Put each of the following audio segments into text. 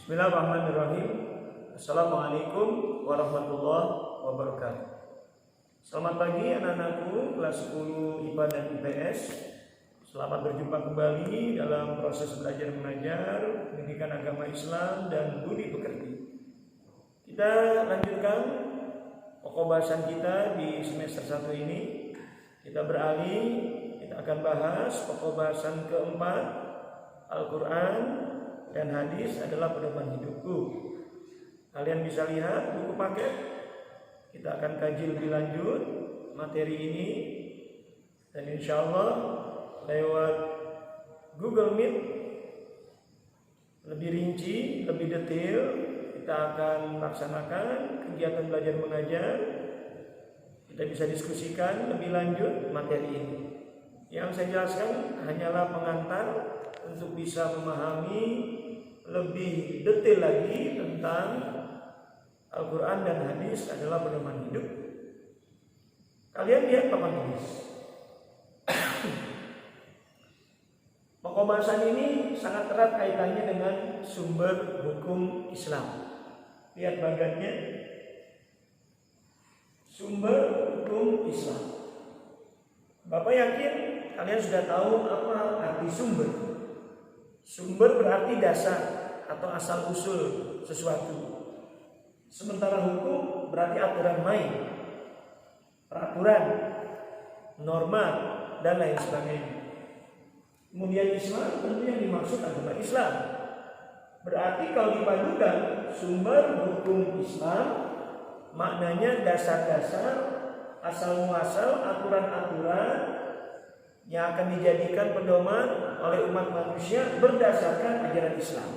Bismillahirrahmanirrahim. Assalamualaikum warahmatullahi wabarakatuh. Selamat pagi anak-anakku kelas 10 IPA dan IPS. Selamat berjumpa kembali dalam proses belajar mengajar pendidikan agama Islam dan budi pekerti. Kita lanjutkan pokok bahasan kita di semester 1 ini. Kita akan bahas pokok bahasan keempat, Al-Quran dan hadis adalah pedoman hidupku. Kalian bisa lihat buku paket. Kita akan kaji lebih lanjut materi ini, dan insya Allah lewat Google Meet lebih rinci, lebih detail kita akan melaksanakan kegiatan belajar mengajar. Kita bisa diskusikan lebih lanjut materi ini. Yang saya jelaskan hanyalah pengantar untuk bisa memahami lebih detail lagi tentang Al-Quran dan hadis adalah pedoman hidup. Kalian lihat papan tulis. Pokok bahasan ini sangat erat kaitannya dengan sumber hukum Islam. Lihat bagannya. Sumber hukum Islam. Bapak yakin kalian sudah tahu apa arti sumber. Sumber berarti dasar atau asal usul sesuatu. Sementara hukum berarti aturan main, peraturan, norma, dan lain sebagainya. Kemudian Islam tentu yang dimaksud agama Islam. Berarti kalau dipadukan sumber hukum Islam, maknanya dasar-dasar, asal muasal, aturan-aturan yang akan dijadikan pedoman oleh umat manusia berdasarkan ajaran Islam.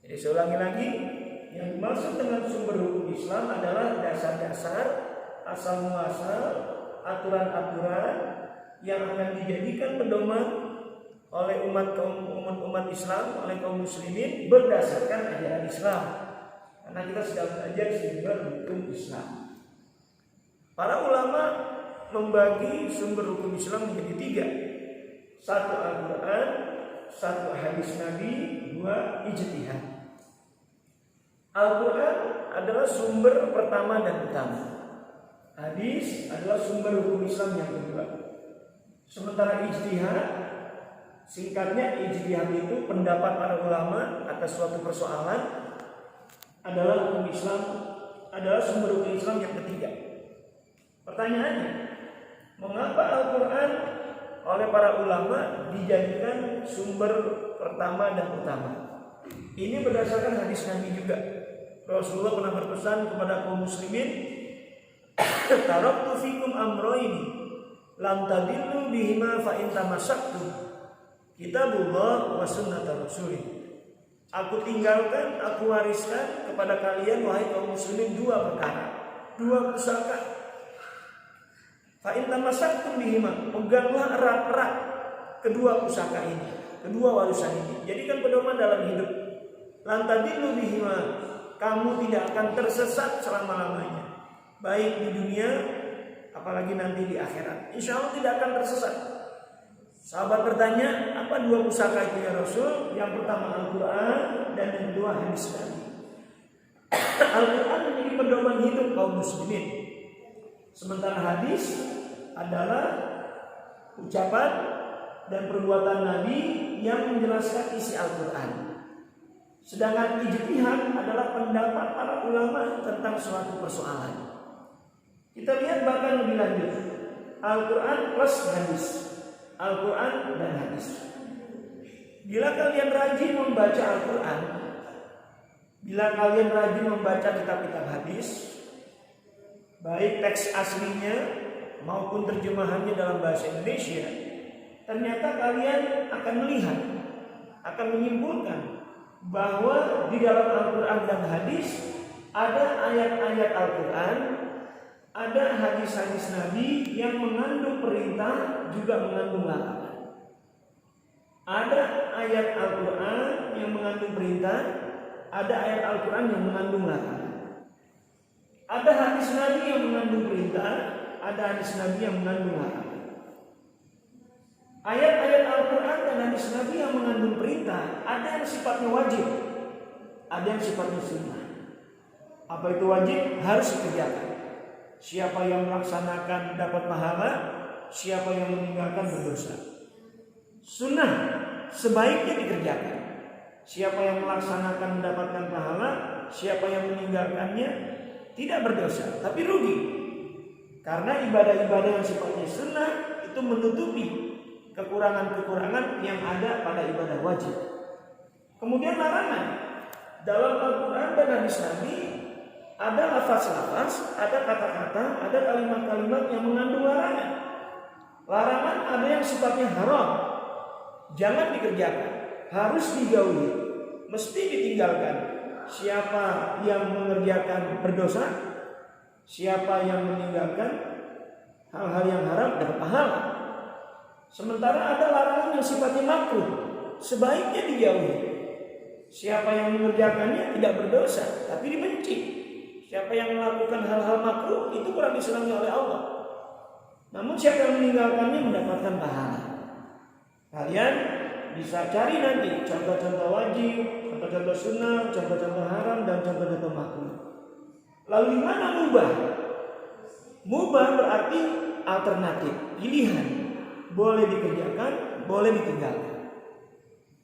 Jadi saya ulangi lagi, yang dimaksud dengan sumber hukum Islam adalah dasar-dasar, asal muasal, aturan-aturan yang akan dijadikan pedoman oleh umat Islam, oleh kaum muslimin berdasarkan ajaran Islam. Karena kita sedang belajar sumber hukum Islam. Para ulama membagi sumber hukum Islam menjadi 3. 1 Al-Quran, 1 hadis Nabi, 2 ijtihad. Al-Quran adalah sumber pertama dan utama. Hadis adalah sumber hukum Islam yang kedua. Sementara ijtihad, singkatnya ijtihad itu pendapat para ulama atas suatu persoalan, adalah hukum Islam, adalah sumber hukum Islam yang ketiga. Pertanyaannya, mengapa Al-Quran oleh para ulama dijadikan sumber pertama dan utama? Ini berdasarkan hadis Nabi juga. Rasulullah pernah berpesan kepada kaum muslimin, taraktu fikum amroini lam tadillu bihima fa in tamassaktum kitabullah wa sunnata rasulih. Aku tinggalkan, aku wariskan kepada kalian wahai kaum muslimin 2 perkara, 2 pusaka. Fa in tamassaktum bihima, peganglah erat-erat kedua pusaka ini, kedua warisan ini. Jadikan pedoman dalam hidup. Lam tadillu bihima, kamu tidak akan tersesat selama-lamanya, baik di dunia apalagi nanti di akhirat. Insya Allah tidak akan tersesat. Sahabat bertanya, apa 2 pusaka itu ya Rasul? Yang pertama Al-Quran dan yang kedua hadis Nabi. Al-Quran menjadi pedoman hidup kaum muslimin, sementara hadis adalah ucapan dan perbuatan Nabi yang menjelaskan isi Al-Quran. Sedangkan ijtihad adalah pendapat para ulama tentang suatu persoalan. Kita lihat bahkan lebih lanjut, Al-Quran plus hadis, Al-Quran dan hadis. Bila kalian rajin membaca Al-Quran, bila kalian rajin membaca kitab-kitab hadis, baik teks aslinya maupun terjemahannya dalam bahasa Indonesia, ternyata kalian akan melihat, akan menyimpulkan bahwa di dalam Al-Quran dan hadis ada ayat-ayat Al-Quran, ada hadis-hadis Nabi yang mengandung perintah juga mengandung larangan. Ada ayat Al-Quran yang mengandung perintah, ada ayat Al-Quran yang mengandung larangan. Ada hadis Nabi yang mengandung perintah, ada hadis Nabi yang mengandung larangan. Ayat-ayat Al-Quran dan hadis Nabi yang mengandung perintah, ada yang sifatnya wajib, ada yang sifatnya sunnah. Apa itu wajib? Harus dikerjakan. Siapa yang melaksanakan dapat pahala, siapa yang meninggalkan berdosa. Sunnah sebaiknya dikerjakan. Siapa yang melaksanakan mendapatkan pahala, siapa yang meninggalkannya tidak berdosa, tapi rugi. Karena ibadah-ibadah yang sifatnya sunnah itu menutupi kekurangan-kekurangan yang ada pada ibadah wajib. Kemudian larangan. Dalam Al-Quran dan hadis Nabi ada lafaz-lafaz, ada kata-kata, ada kalimat-kalimat yang mengandung larangan. Larangan ada yang sifatnya haram, jangan dikerjakan, harus dijauhi, mesti ditinggalkan. Siapa yang mengerjakan berdosa, siapa yang meninggalkan hal-hal yang haram dapat pahala. Sementara ada larangan yang sifatnya makruh, sebaiknya dijauhi. Siapa yang mengerjakannya tidak berdosa, tapi dibenci. Siapa yang melakukan hal-hal makruh itu kurang disenangi oleh Allah. Namun siapa yang meninggalkannya mendapatkan pahala. Kalian bisa cari nanti contoh-contoh wajib, contoh-contoh sunnah, contoh-contoh haram, dan contoh-contoh makruh. Lalu di mana mubah? Mubah berarti alternatif, pilihan. Boleh dikerjakan, boleh ditinggalkan.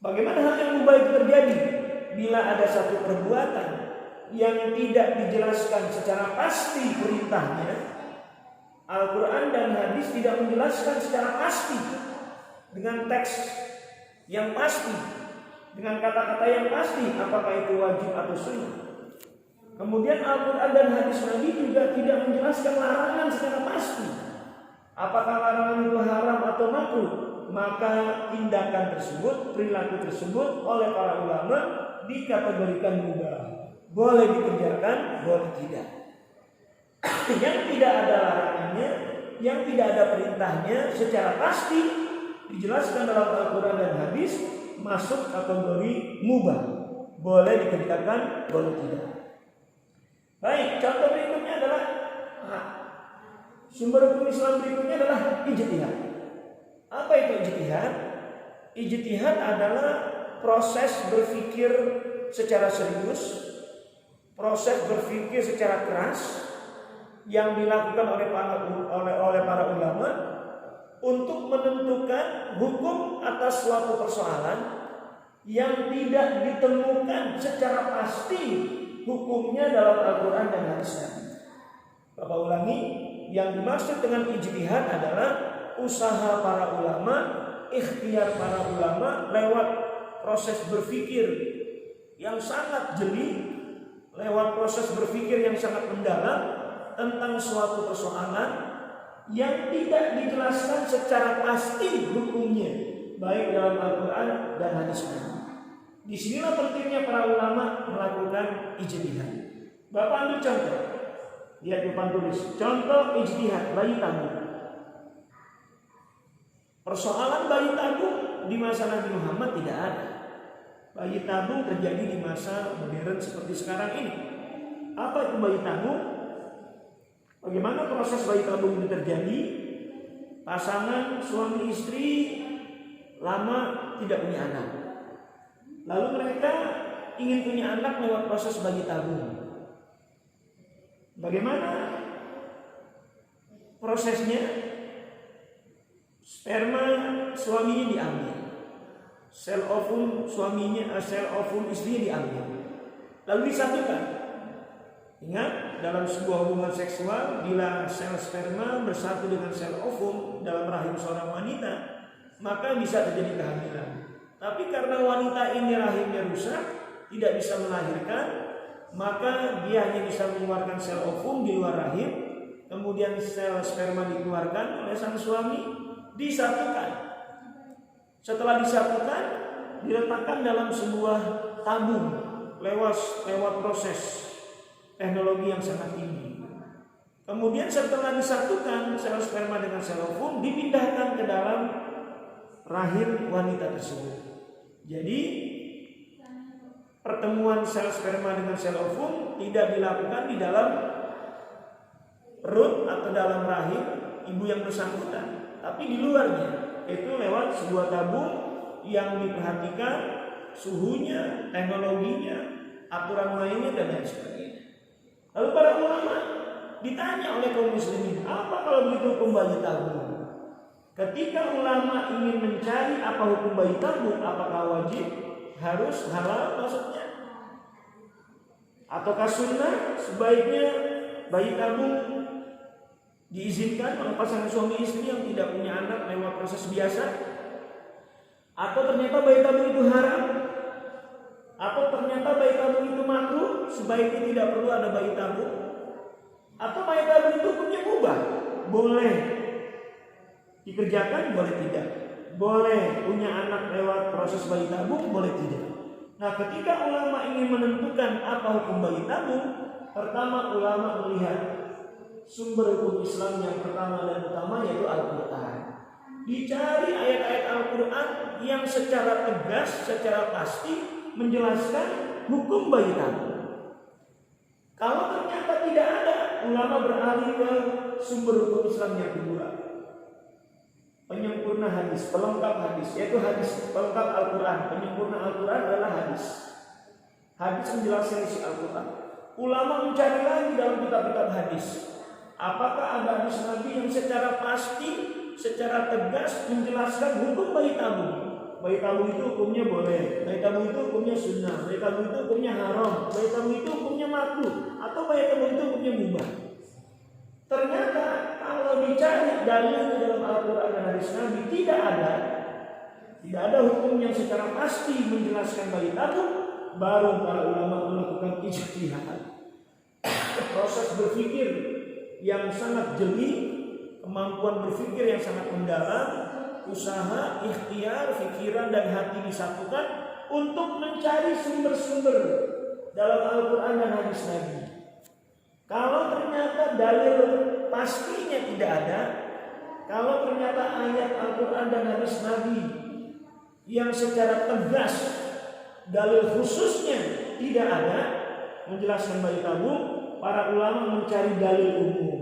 Bagaimana hal yang mubah itu terjadi? Bila ada satu perbuatan yang tidak dijelaskan secara pasti perintahnya, Al-Quran dan hadis tidak menjelaskan secara pasti dengan teks yang pasti, dengan kata-kata yang pasti apakah itu wajib atau sunnah. Kemudian Al-Quran dan hadis Nabi juga tidak menjelaskan larangan secara pasti, apakah larangan itu haram atau makruh. Maka tindakan tersebut, perilaku tersebut oleh para ulama dikategorikan mubah, boleh dikerjakan, boleh tidak. Yang tidak ada larangannya, yang tidak ada perintahnya secara pasti dijelaskan dalam Al-Quran dan hadis, masuk kategori mubah, boleh dikerjakan, boleh tidak. Baik, contoh berikutnya adalah sumber hukum Islam berikutnya adalah ijtihad. Apa itu ijtihad? Ijtihad adalah proses berpikir secara serius, proses berpikir secara keras yang dilakukan oleh para ulama untuk menentukan hukum atas suatu persoalan yang tidak ditemukan secara pasti hukumnya dalam Al-Quran dan hadis Nabi. Bapak ulangi, yang dimaksud dengan ijtihad adalah usaha para ulama, ikhtiar para ulama lewat proses berpikir yang sangat jeli, lewat proses berpikir yang sangat mendalam tentang suatu persoalan yang tidak dijelaskan secara pasti hukumnya, baik dalam Al-Quran dan hadis Nabi. Disinilah pentingnya para ulama melakukan ijtihad. Bapak ambil contoh, lihat di depan tulis, contoh ijtihad bayi tabung. Persoalan bayi tabung di masa Nabi Muhammad tidak ada. Bayi tabung terjadi di masa modern seperti sekarang ini. Apa itu bayi tabung? Bagaimana proses bayi tabung itu terjadi? Pasangan suami istri lama tidak punya anak. Lalu mereka ingin punya anak lewat proses bayi tabung. Bagaimana prosesnya? Sperma suaminya diambil, sel ovum istrinya diambil, lalu disatukan. Ingat, dalam sebuah hubungan seksual, bila sel sperma bersatu dengan sel ovum dalam rahim seorang wanita, maka bisa terjadi kehamilan. Tapi karena wanita ini rahimnya rusak, tidak bisa melahirkan, maka dia hanya bisa mengeluarkan sel ovum di luar rahim, kemudian sel sperma dikeluarkan oleh sang suami, disatukan. Setelah disatukan, diletakkan dalam sebuah tabung lewat proses teknologi yang sangat tinggi. Kemudian setelah disatukan sel sperma dengan sel ovum dipindahkan ke dalam rahim wanita tersebut. Jadi pertemuan sel sperma dengan sel ovum tidak dilakukan di dalam perut atau dalam rahim ibu yang bersangkutan, tapi di luarnya, itu lewat sebuah tabung yang diperhatikan suhunya, teknologinya, aturan mainnya dan lain sebagainya. Lalu para ulama ditanya oleh kaum muslimin, apa kalau begitu hukum bayi tabung? Ketika ulama ingin mencari apa hukum bayi tabung, apakah wajib, harus, halal maksudnya, ataukah sunnah, sebaiknya bayi tabung diizinkan oleh pasangan suami istri yang tidak punya anak lewat proses biasa, atau ternyata bayi tabung itu haram, atau ternyata bayi tabung itu makruh, sebaiknya tidak perlu ada bayi tabung, atau bayi tabung itu hukumnya mubah, boleh dikerjakan, boleh tidak, boleh punya anak lewat proses bayi tabung, boleh tidak. Nah, ketika ulama ingin menentukan apa hukum bayi tabung, pertama ulama melihat sumber hukum Islam yang pertama dan utama yaitu Al-Quran. Dicari ayat-ayat Al-Quran yang secara tegas, secara pasti menjelaskan hukum bayi tabung. Kalau ternyata tidak ada, ulama beralih ke sumber hukum Islam yang kedua, penyempurna hadis, pelengkap hadis, yaitu hadis pelengkap Al-Quran. Penyempurna Al-Quran adalah hadis. Hadis menjelaskan isi Al-Quran. Ulama mencari lagi dalam kitab-kitab hadis, apakah ada hadis Nabi yang secara pasti, secara tegas menjelaskan hukum bayi tabung. Bayi tabung itu hukumnya boleh, bayi tabung itu hukumnya sunnah, bayi tabung itu hukumnya haram, bayi tabung itu hukumnya makruh, atau bayi tabung itu hukumnya mubah. Ternyata kalau dicari dalil dalam Al-Quran dan hadis Nabi tidak ada hukum yang secara pasti menjelaskan bayi tabung, baru para ulama melakukan ijtihad. Proses berpikir yang sangat jeli, kemampuan berpikir yang sangat mendalam, usaha, ikhtiar, pikiran dan hati disatukan untuk mencari sumber-sumber dalam Al-Quran dan hadis Nabi. Kalau ternyata dalil pastinya tidak ada, kalau ternyata ayat Al-Quran dan hadis Nabi yang secara tegas dalil khususnya tidak ada menjelaskan bayi tabung, para ulama mencari dalil umum.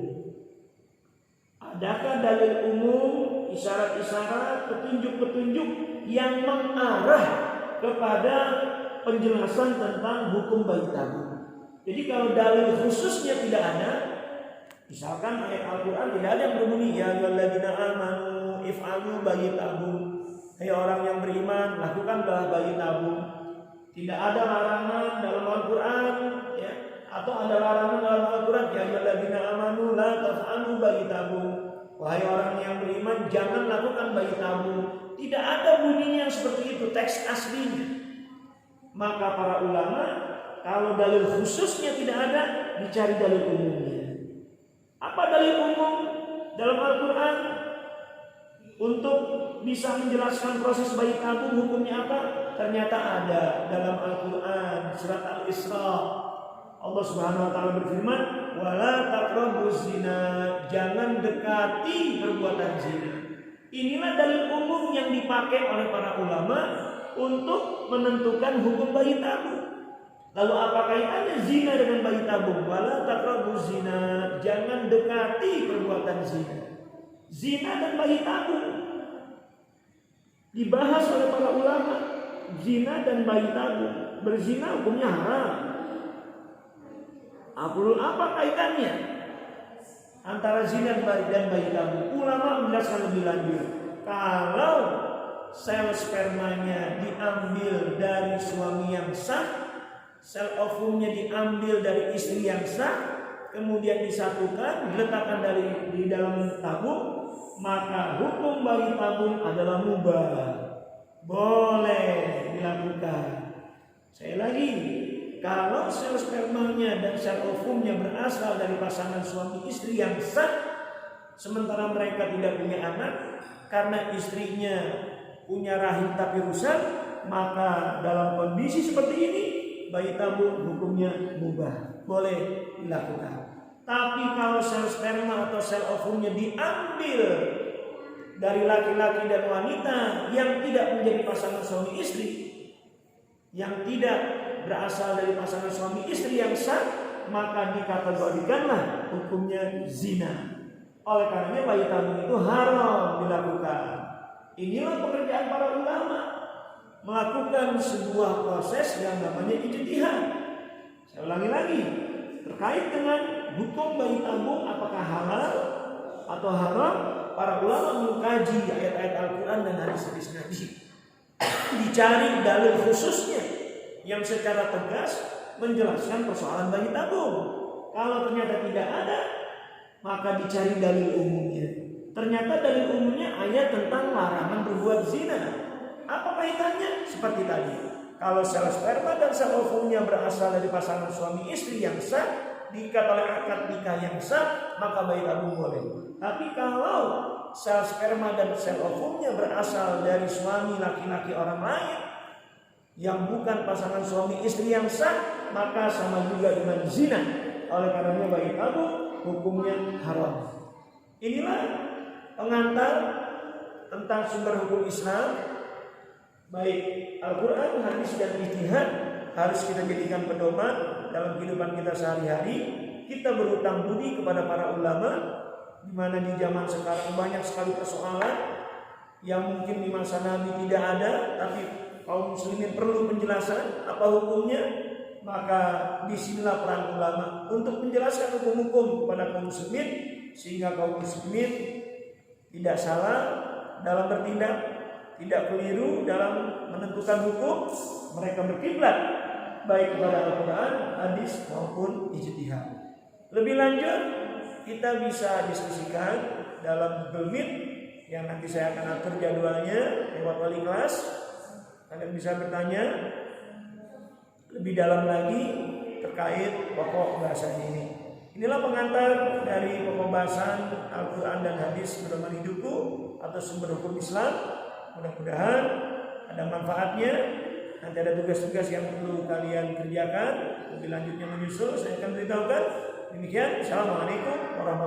Adakah dalil umum, isyarat-isyarat, petunjuk-petunjuk yang mengarah kepada penjelasan tentang hukum bayi tabung? Jadi kalau dalil khususnya tidak ada, misalkan ayat Al-Quran tidak ada yang berbunyi ya ayyuhalladzina amanu if'alu bayi tabung, hai orang yang beriman lakukanlah bayi tabung. Tidak ada larangan dalam Al-Quran, ya, atau ada larangan dalam Al-Quran ya ayyuhalladzina amanu la taf'alu bayi tabung, wahai orang yang beriman jangan lakukan bayi tabung. Tidak ada bunyinya seperti itu teks aslinya. Maka para ulama, kalau dalil khususnya tidak ada, dicari dalil umumnya. Apa dalil umum dalam Al-Quran untuk bisa menjelaskan proses bayi tabung hukumnya apa? Ternyata ada dalam Al-Quran surat Al-Isra. Allah Subhanahu wa taala berfirman, "Wala taqrabuz zina," jangan dekati perbuatan zina. Inilah dalil umum yang dipakai oleh para ulama untuk menentukan hukum bayi tabung. Lalu apa kaitannya zina dengan bayi tabung? Wala taqrabuz zina, jangan dekati perbuatan zina. Zina dan bayi tabung dibahas oleh para ulama. Zina dan bayi tabung, berzina hukumnya haram. Apa kaitannya antara zina dan bayi tabung? Ulama menjelaskan lebih lanjut. Kalau sel spermanya diambil dari suami yang sah, sel ovumnya diambil dari istri yang sah, kemudian disatukan, diletakkan di dalam tabung, maka hukum bayi tabung adalah mubah, boleh dilakukan. Saya lagi, kalau sel spermanya dan sel ovumnya berasal dari pasangan suami istri yang sah, sementara mereka tidak punya anak, karena istrinya punya rahim tapi rusak, maka dalam kondisi seperti ini bayi tabung hukumnya mubah, boleh dilakukan. Tapi kalau sel sperma atau sel ovumnya diambil dari laki-laki dan wanita yang tidak menjadi pasangan suami istri, yang tidak berasal dari pasangan suami istri yang sah, maka dikategorikanlah hukumnya zina. Oleh karenanya bayi tabung itu haram dilakukan. Inilah pekerjaan para ulama, melakukan sebuah proses yang namanya ijtihad. Saya ulangi lagi, terkait dengan hukum bayi tabung apakah halal atau haram, para ulama mengkaji ayat-ayat Al-Quran dan hadis-hadis Nabi. Dicari dalil khususnya yang secara tegas menjelaskan persoalan bayi tabung. Kalau ternyata tidak ada, maka dicari dalil umumnya. Ternyata dalil umumnya ayat tentang larangan berbuat zina. Apa kaitannya? Seperti tadi, kalau sel sperma dan sel ovumnya berasal dari pasangan suami istri yang sah, diikat oleh akad nikah yang sah, maka bayi tabung boleh. Tapi kalau sel sperma dan sel ovumnya berasal dari suami laki-laki orang lain yang bukan pasangan suami istri yang sah, maka sama juga dengan zina. Oleh karenanya bayi tabung hukumnya haram. Inilah pengantar tentang sumber hukum Islam, baik Al-Quran, hadis dan ijtihad, harus kita jadikan pedoman dalam kehidupan kita sehari-hari. Kita berhutang budi kepada para ulama, di mana di zaman sekarang banyak sekali persoalan yang mungkin di masa Nabi tidak ada, tapi kaum muslimin perlu penjelasan apa hukumnya. Maka disinilah peran ulama untuk menjelaskan hukum-hukum kepada kaum muslimin, sehingga kaum muslimin tidak salah dalam bertindak, tidak keliru dalam menentukan hukum. Mereka berkiblat baik kepada Al-Quran, hadis maupun ijtihad. Lebih lanjut kita bisa diskusikan dalam Google Meet yang nanti saya akan atur jadwalnya lewat wali kelas. Kalian bisa bertanya lebih dalam lagi terkait pokok bahasan ini. Inilah pengantar dari pokok bahasan Al-Quran dan hadis pedoman hidupku atau sumber hukum Islam. Mudah-mudahan ada manfaatnya. Nanti ada tugas-tugas yang perlu kalian kerjakan. Lebih lanjutnya menyusul saya akan beritahukan. Demikian, assalamualaikum warahmatullahi wabarakatuh.